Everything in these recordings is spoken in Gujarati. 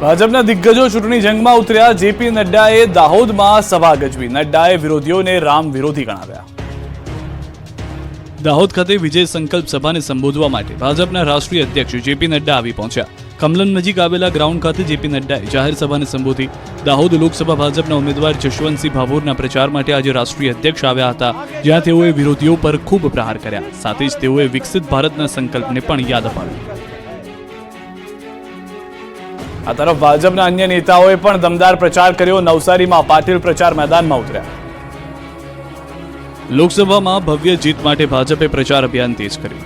ભાજપના દિગ્ગજો ચૂંટણી જંગમાં ઉતર્યા. જેપી નડ્ડાએ દાહોદમાં સભા ગજવી. નડ્ડાએ વિરોધીઓને રામ વિરોધી ગણાવ્યા. દાહોદ ખાતે વિજય સંકલ્પ સભાને સંબોધવા માટે ભાજપના રાષ્ટ્રીય અધ્યક્ષ જેપી નડ્ડા આવી પહોંચ્યા. કમલમ નજીક આવેલા ગ્રાઉન્ડ ખાતે જેપી નડ્ડાએ જાહેર સભાને સંબોધી. દાહોદ લોકસભા ભાજપના ઉમેદવાર જશવંતસિંહ ભાભોરના પ્રચાર માટે આજે રાષ્ટ્રીય અધ્યક્ષ આવ્યા હતા, જ્યાં તેઓએ વિરોધીઓ પર ખૂબ પ્રહાર કર્યા. સાથે જ તેઓએ વિકસિત ભારતના સંકલ્પને પણ યાદ અપાવ્યું. આ તરફ ભાજપના અન્ય નેતાઓએ પણ દમદાર પ્રચાર કર્યો. નવસારીમાં પાટીલ પ્રચાર મેદાનમાં ઉતર્યા. લોકસભામાં ભવ્ય જીત માટે ભાજપે પ્રચાર અભિયાન તેજ કર્યું.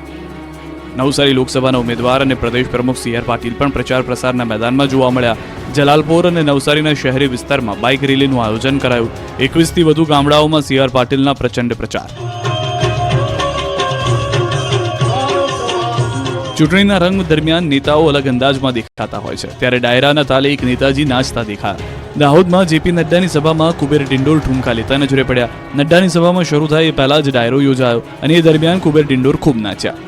નવસારી લોકસભાના ઉમેદવાર અને પ્રદેશ પ્રમુખ સી.આર. પાટીલ પણ પ્રચાર પ્રસારના મેદાનમાં જોવા મળ્યા. જલાલપોર અને નવસારીના શહેરી વિસ્તારમાં બાઇક રેલીનું આયોજન કરાયું. 21થી વધુ ગામડાઓમાં સી.આર. પાટીલના પ્રચંડ પ્રચાર. ચૂંટણીના રંગ દરમિયાન નેતાઓ અલગ અંદાજમાં દેખાતા હોય છે, ત્યારે ડાયરાના તાલે એક નેતાજી નાચતા દેખાયા. દાહોદમાં જેપી નડ્ડાની સભામાં કુબેર ડિંડોર ઠુમકા લેતા નજરે પડ્યા. નડ્ડાની સભામાં શરૂ થાય એ પહેલા જ ડાયરો યોજાયો અને એ દરમિયાન કુબેર ડિંડોર ખૂબ નાચ્યા.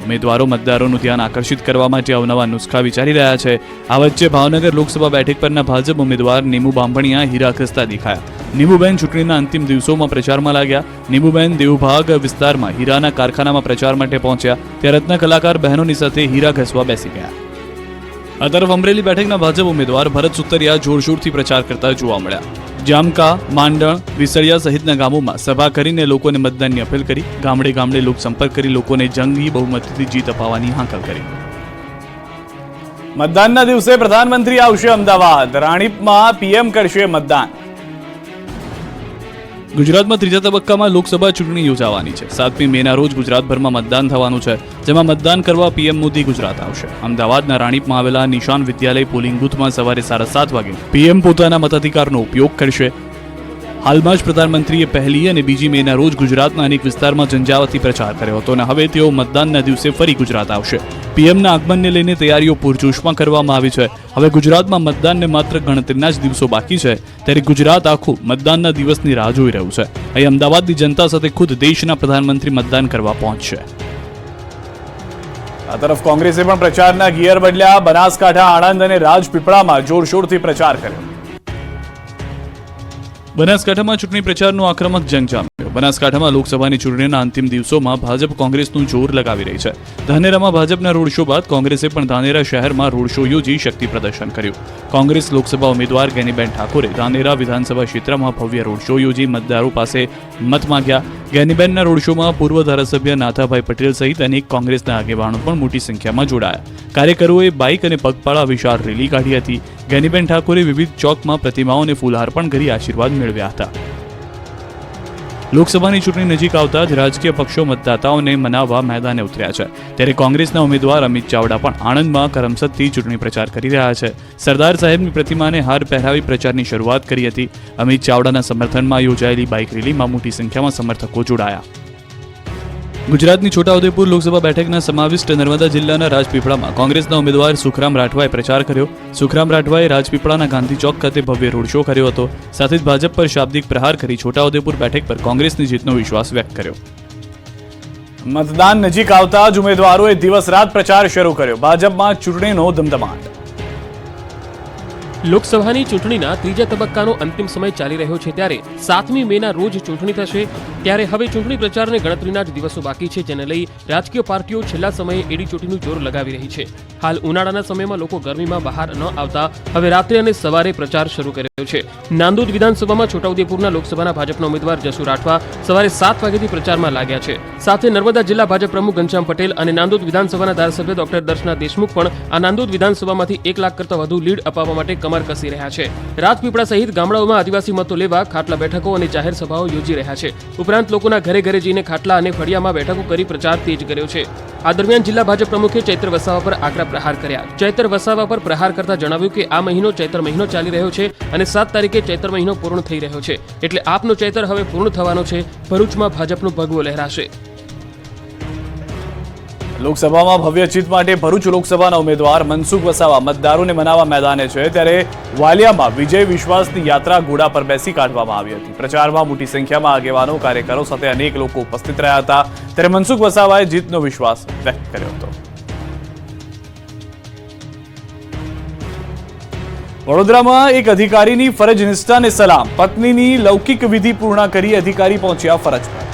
ઉમેદવારો મતદારોનું ધ્યાન આકર્ષિત કરવા માટે અવનવા નુસ્ખા વિચારી રહ્યા છે. આ વચ્ચે ભાવનગર લોકસભા બેઠક પરના ભાજપ ઉમેદવાર નીમુ બાંભણિયા હીરા ખસતા દેખાયા. નીમુબેન ચૂંટણીના અંતિમ દિવસોમાં પ્રચારમાં લાગ્યા. નીમુબેન દેવભાગ વિસ્તારમાં હીરાના કારખાનામાં પ્રચાર માટે પહોંચ્યા. ત્યાં રત્ન કલાકાર બહેનોની સાથે હીરા ઘસવા બેસી ગયા. આ તરફ અમરેલી બેઠકના ભાજપ ઉમેદવાર ભરત સુતરિયા જોરશોરથી પ્રચાર કરતા જોવા મળ્યા. જામકા, માંડણ, વિસળિયા સહિતના ગામોમાં સભા કરીને લોકોને મતદાનની અપીલ કરી. ગામડે ગામડે લોકસંપર્ક કરી લોકોને જંગી બહુમતીથી જીત અપાવવાની હાંકલ કરી. મતદાનના દિવસે પ્રધાનમંત્રી આવશે અમદાવાદ. રાણીપમાં પીએમ કરશે મતદાન. ગુજરાતમાં ત્રીજા તબક્કામાં લોકસભા ચૂંટણી યોજાવાની છે. 7મી મેના રોજ ગુજરાતભરમાં મતદાન થવાનું છે, જેમાં મતદાન કરવા પીએમ મોદી ગુજરાત આવશે. અમદાવાદના રાણીપમાં આવેલા નિશાન વિદ્યાલય પોલિંગ બૂથમાં સવારે 7:30 વાગે પીએમ પોતાના મતાધિકારનો ઉપયોગ કરશે. હાલમાં જ પ્રધાનમંત્રીએ 1લી અને 2જી મેના રોજ ગુજરાતના અનેક વિસ્તારમાં ઝંઝાવાતી પ્રચાર કર્યો હતો અને હવે તેઓ મતદાનના દિવસે ફરી ગુજરાત આવશે. પીએમના આગમનને લઈને તૈયારીઓ પૂરજોશમાં કરવામાં આવી છે. હવે ગુજરાતમાં મતદાનને માત્ર ગણતરીના જ દિવસો બાકી છે, ત્યારે ગુજરાત આખું મતદાનના દિવસની રાહ જોઈ રહ્યું છે. અહીં અમદાવાદની જનતા સાથે ખુદ દેશના પ્રધાનમંત્રી મતદાન કરવા પહોંચશે. આ તરફ કોંગ્રેસે પણ પ્રચારના ગિયર બદલ્યા. બનાસકાંઠા, આણંદ અને રાજપીપળામાં જોરશોરથી પ્રચાર કર્યો. બનાસકાંઠામાં ચૂંટણી પ્રચારનો આક્રમક જંગ જામ્યો. બનાસકાંઠામાં લોકસભાની ચૂંટણીના અંતિમ દિવસોમાં ભાજપ કોંગ્રેસનું જોર લગાવી રહી છે. ધાનેરામાં ભાજપના રોડ શો બાદ કોંગ્રેસે પણ ધાનેરા શહેરમાં રોડ શો યોજી શક્તિ પ્રદર્શન કર્યું. કોંગ્રેસ લોકસભા ઉમેદવાર ગેનીબેન ઠાકોરે ધાનેરા વિધાનસભા ક્ષેત્રમાં ભવ્ય રોડ શો યોજી મતદારો પાસે મત માંગ્યા. ગેનીબેનના રોડ શોમાં પૂર્વ ધારાસભ્ય નાથાભાઈ પટેલ સહિત અનેક કોંગ્રેસના આગેવાનો પણ મોટી સંખ્યામાં જોડાયા. કાર્યકરોએ બાઇક અને પગપાળા વિશાળ રેલી કાઢી હતી. ગેનીબેન ઠાકોરે વિવિધ ચોકમાં પ્રતિમાઓ અને ફૂલહાર પણ કરી આશીર્વાદ મેળવ્યા હતા. લોકસભાની ચૂંટણી નજીક આવતા જ રાજકીય પક્ષો મતદાતાઓને મનાવવા મેદાને ઉતર્યા છે. ત્યારે કોંગ્રેસના ઉમેદવાર અમિત ચાવડા પણ આણંદમાં કરમસદથી ચૂંટણી પ્રચાર કરી રહ્યા છે. સરદાર સાહેબની પ્રતિમાને હાર પહેરાવી પ્રચારની શરૂઆત કરી હતી. અમિત ચાવડાના સમર્થનમાં યોજાયેલી બાઇક રેલીમાં મોટી સંખ્યામાં સમર્થકો જોડાયા. ગુજરાતની છોટાઉદેપુર લોકસભા બેઠકના સમાવિષ્ટ નર્મદા જિલ્લાના રાજપીપળામાં કોંગ્રેસના ઉમેદવાર સુખરામ રાઠવાએ પ્રચાર કર્યો. સુખરામ રાઠવાએ રાજપીપળાના ગાંધી ચોક ખાતે ભવ્ય રોડ શો કર્યો હતો. સાથે જ ભાજપ પર શાબ્દિક પ્રહાર કરી છોટાઉદેપુર બેઠક પર કોંગ્રેસની જીતનો વિશ્વાસ વ્યક્ત કર્યો. મતદાન નજીક આવતા જ ઉમેદવારોએ દિવસ રાત પ્રચાર શરૂ કર્યો. ભાજપમાં ચૂંટણીનો ધમધમાટ. લોકસભાની ચૂંટણીના ત્રીજા તબક્કાનો અંતિમ સમય ચાલી રહ્યો છે, ત્યારે 7મી મેના રોજ ચૂંટણી થશે. ત્યારે હવે ચૂંટણી પ્રચારને ગણતરીના જ દિવસો બાકી છે, જેને લઈ રાજકીય પાર્ટીઓ છેલ્લા સમયે એડીચોટીનું જોર લગાવી રહી છે. હાલ ઉનાળાના સમયમાં લોકો ગરમીમાં બહાર ન આવતા હવે રાત્રે અને સવારે પ્રચાર શરૂ કર્યો છે. નાંદોદ વિધાનસભામાં છોટાઉદેપુરના લોકસભાના ભાજપના ઉમેદવાર જસુ રાઠવા સવારે 7 વાગ્યાથી પ્રચારમાં લાગ્યા છે. સાથે નર્મદા જિલ્લા ભાજપ પ્રમુખ ઘનશ્યામ પટેલ અને નાંદોદ વિધાનસભાના ધારાસભ્ય ડોક્ટર દર્શના દેશમુખ પણ આ નાંદોદ વિધાનસભામાંથી 1 લાખ કરતાં વધુ લીડ અપાવવા માટે કમર કસી રહ્યા છે. રાજપીપળા સહિત ગામડાઓમાં આદિવાસી મતો લેવા ખાટલા બેઠકો અને જાહેર સભાઓ યોજી રહ્યા છે. ઉપરાંત લોકોના ઘરે ઘરે જઈને ખાટલા અને ફળિયામાં બેઠકો કરી પ્રચાર તેજ કર્યો છે. આ દરમિયાન જિલ્લા ભાજપ પ્રમુખે ચૈત્ર વસાવા પર આકરા પ્રહાર કર્યા. ચૈત્ર વસાવા પર પ્રહાર કરતા જણાવ્યું કે આ મહિનો ચૈત્ર મહિનો ચાલી રહ્યો છે અને 7 તારીખે ચૈત્ર મહિનો પૂર્ણ થઈ રહ્યો છે, એટલે આપનો ચૈત્ર હવે પૂર્ણ થવાનો છે. ભરૂચમાં ભાજપનો ભગવો લહેરાશે. લોકસભામાં ભવ્ય જીત માટે ભરૂચ લોકસભાના ઉમેદવાર મનસુખ વસાવા મતદારોને મનાવવા મેદાને છે. ત્યારે વાલિયામાં વિજય વિશ્વાસની યાત્રા ઘોડા પર બેસી કાઢવામાં આવી હતી. પ્રચારમાં મોટી સંખ્યામાં આગેવાનો, કાર્યકરો સાથે અનેક લોકો ઉપસ્થિત રહ્યા હતા. ત્યારે મનસુખ વસાવાએ જીતનો વિશ્વાસ વ્યક્ત કર્યો હતો. વડોદરામાં એક અધિકારીની ફરજ નિષ્ઠાને સલામ. પત્નીની લૌકિક વિધિ પૂર્ણ કરી અધિકારી પહોંચ્યા ફરજ પર.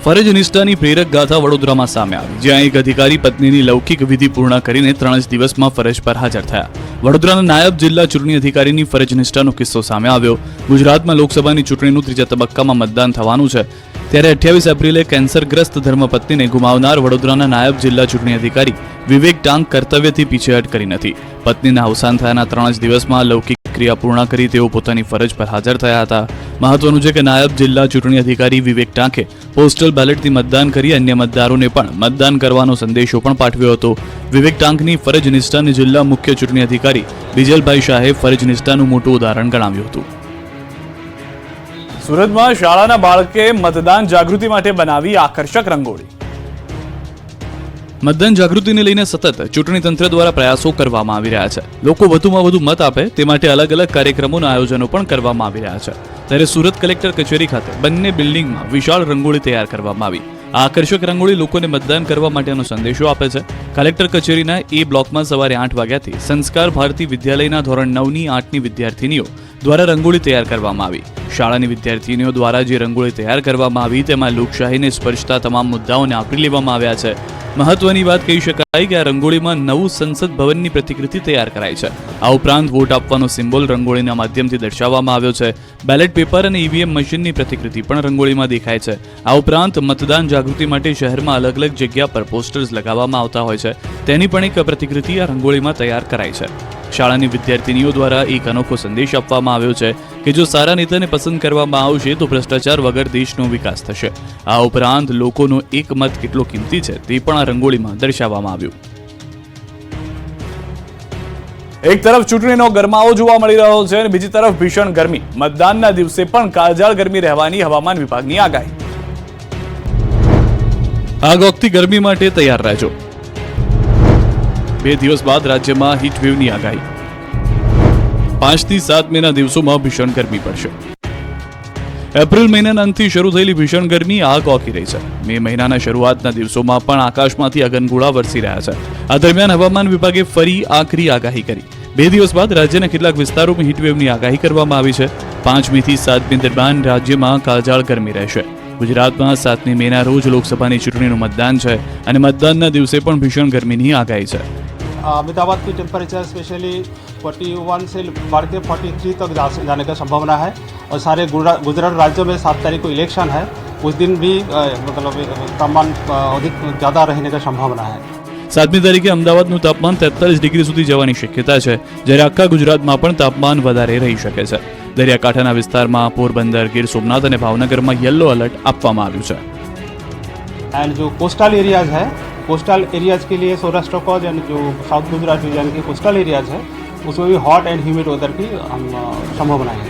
ફરજ નિષ્ઠાની પ્રેરક ગાથા વડોદરામાં સામે આવી, જ્યાં એક અધિકારી પત્નીની લૌકિક વિધિ પૂર્ણ કરીને 3 જ દિવસમાં ફરજ પર હાજર થયા. વડોદરાના નાયબ જિલ્લા ચૂંટણી અધિકારીની ફરજ નિષ્ઠાનો કિસ્સો સામે આવ્યો. ગુજરાતમાં લોકસભાની ચૂંટણીનું 3જા તબક્કામાં મતદાન થવાનું છે, ત્યારે 28 એપ્રિલે કેન્સરગ્રસ્ત ધર્મપત્નીને ગુમાવનાર વડોદરાના નાયબ જિલ્લા ચૂંટણી અધિકારી વિવેક ટાંક કર્તવ્યથી પીછેહટ કરી નથી. પત્નીના અવસાન થયાના 3 જ દિવસમાં લૌકિક ક્રિયા પૂર્ણ કરી તેઓ પોતાની ફરજ પર હાજર થયા હતા. મહત્વનું છે કે નાયબ જિલ્લા ચૂંટણી અધિકારી વિવેક ટાંકે પોસ્ટલ બેલેટથી મતદાન કરી અન્ય મતદારોને પણ મતદાન કરવાનો સંદેશો પણ પાઠવ્યો હતો. વિવેક ટાંકની ફરજ નિષ્ઠાને જિલ્લા મુખ્ય ચૂંટણી અધિકારી બિજલભાઈ શાહે ફરજ નિષ્ઠાનું મોટું ઉદાહરણ ગણાવ્યું હતું. સુરતમાં શાળાના બાળકે મતદાન જાગૃતિ માટે બનાવી આકર્ષક રંગોળી. મતદાન જાગૃતિને લઈને સતત ચૂંટણી તંત્ર દ્વારા પ્રયાસો કરવામાં આવી રહ્યા છે. લોકો વધુમાં વધુ મત આપે તે માટે અલગ અલગ કાર્યક્રમોના આયોજનો પણ કરવામાં આવી રહ્યા છે. ત્યારે સુરત કલેક્ટર કચેરી ખાતે બંને બિલ્ડિંગમાં વિશાળ રંગોળી તૈયાર કરવામાં આવી. આ આકર્ષક રંગોળી લોકોને મતદાન કરવા માટેનો સંદેશો આપે છે. કલેક્ટર કચેરીના એ બ્લોકમાં સવારે 8 વાગ્યાથી સંસ્કાર ભારતી વિદ્યાલયના ધોરણ 9ની 8ની વિદ્યાર્થીનીઓ દ્વારા રંગોળી તૈયાર કરવામાં આવી. શાળાની વિદ્યાર્થીનીઓ દ્વારા જે રંગોળી તૈયાર કરવામાં આવી તેમાં લોકશાહીને સ્પર્શતા તમામ મુદ્દાઓને આવરી લેવામાં આવ્યા છે. મહત્વની વાત કહી શકાય કે આ રંગોળીમાં નવું સંસદ ભવનની પ્રતિકૃતિ તૈયાર કરાઈ છે. આ ઉપરાંત વોટ આપવાનો સિમ્બોલ રંગોળીના માધ્યમથી દર્શાવવામાં આવ્યો છે. બેલેટ પેપર અને ઈવીએમ મશીનની પ્રતિકૃતિ પણ રંગોળીમાં દેખાય છે. આ ઉપરાંત મતદાન જાગૃતિ માટે શહેરમાં અલગ અલગ જગ્યા પર પોસ્ટર્સ લગાવવામાં આવતા હોય છે, તેની પણ એક પ્રતિકૃતિ આ રંગોળીમાં તૈયાર કરાઈ છે. શાળાની વિદ્યાર્થીનીઓ દ્વારા એક અનોખો સંદેશ આપવામાં આવ્યો છે કે જો સારા નેતાને પસંદ કરવામાં આવશે તો ભ્રષ્ટાચાર વગર દેશનો વિકાસ થશે. આ ઉપરાંત લોકોનો એક મત કેટલો કિંમતી છે તે પણ આ રંગોળીમાં દર્શાવવામાં આવ્યું. એક તરફ ચૂંટણીનો ગરમાવો જોવા મળી રહ્યો છે અને બીજી તરફ ભીષણ ગરમી. મતદાનના દિવસે પણ કાળઝાળ ગરમી રહેવાની હવામાન વિભાગની આગાહી. આગોગતી ગરમી માટે તૈયાર રહેજો. 2 દિવસ બાદ રાજ્યમાં હીટવેવની આગાહી. 5 થી 7 મેના દિવસોમાં ભીષણ ગરમી પડશે. એપ્રિલ મહિનાના અંતથી શરૂ થયેલી ભીષણ ગરમી આગ ઓકી રહી છે. મે મહિનાના શરૂઆતના દિવસોમાં પણ આકાશમાંથી અગનગોળા વરસી રહ્યા છે. આ દરમિયાન હવામાન વિભાગે ફરી આખરી આગાહી કરી. 2 દિવસ બાદ રાજ્યના કેટલાક વિસ્તારોમાં હીટવેવની આગાહી કરવામાં આવી છે. 5મી થી 7મી દરમિયાન રાજ્યમાં કાળઝાળ ગરમી રહેશે. ગુજરાતમાં 7મી મેના રોજ લોકસભાની ચૂંટણીનું મતદાન છે અને મતદાનના દિવસે પણ ભીષણ ગરમીની આગાહી છે. अहमदाबाद की टेम्परेचर स्पेशली 41 से बढ़ के 43 तक जाने का संभावना है और सारे गुजरात राज्यों में 7 तारीख को इलेक्शन है, उस दिन भी मतलब तापमान अधिक ज़्यादा रहने का संभावना है. 7મી તારીખે અમદાવાદનું તાપમાન 43 ડિગ્રી સુધી જવાની શક્યતા છે, જ્યારે આખા ગુજરાતમાં પણ તાપમાન વધારે રહી શકે છે. દરિયાકાંઠાના વિસ્તારમાં પોરબંદર, ગીર સોમનાથ અને ભાવનગરમાં યલો એલર્ટ આપવામાં આવ્યું છે. एंड जो कोस्टल एरियाज है, कोस्टल एरियाज के लिए सौराष्ट्र को एंड जो साउथ गुजरात रीजन के कोस्टल एरियाज है उसमें भी हॉट एंड ह्यूमिड वेदर की हम संभावना है.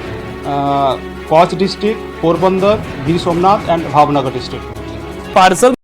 Kutch district, Porbandar, Gir Somnath and Bhavnagar district. Parcel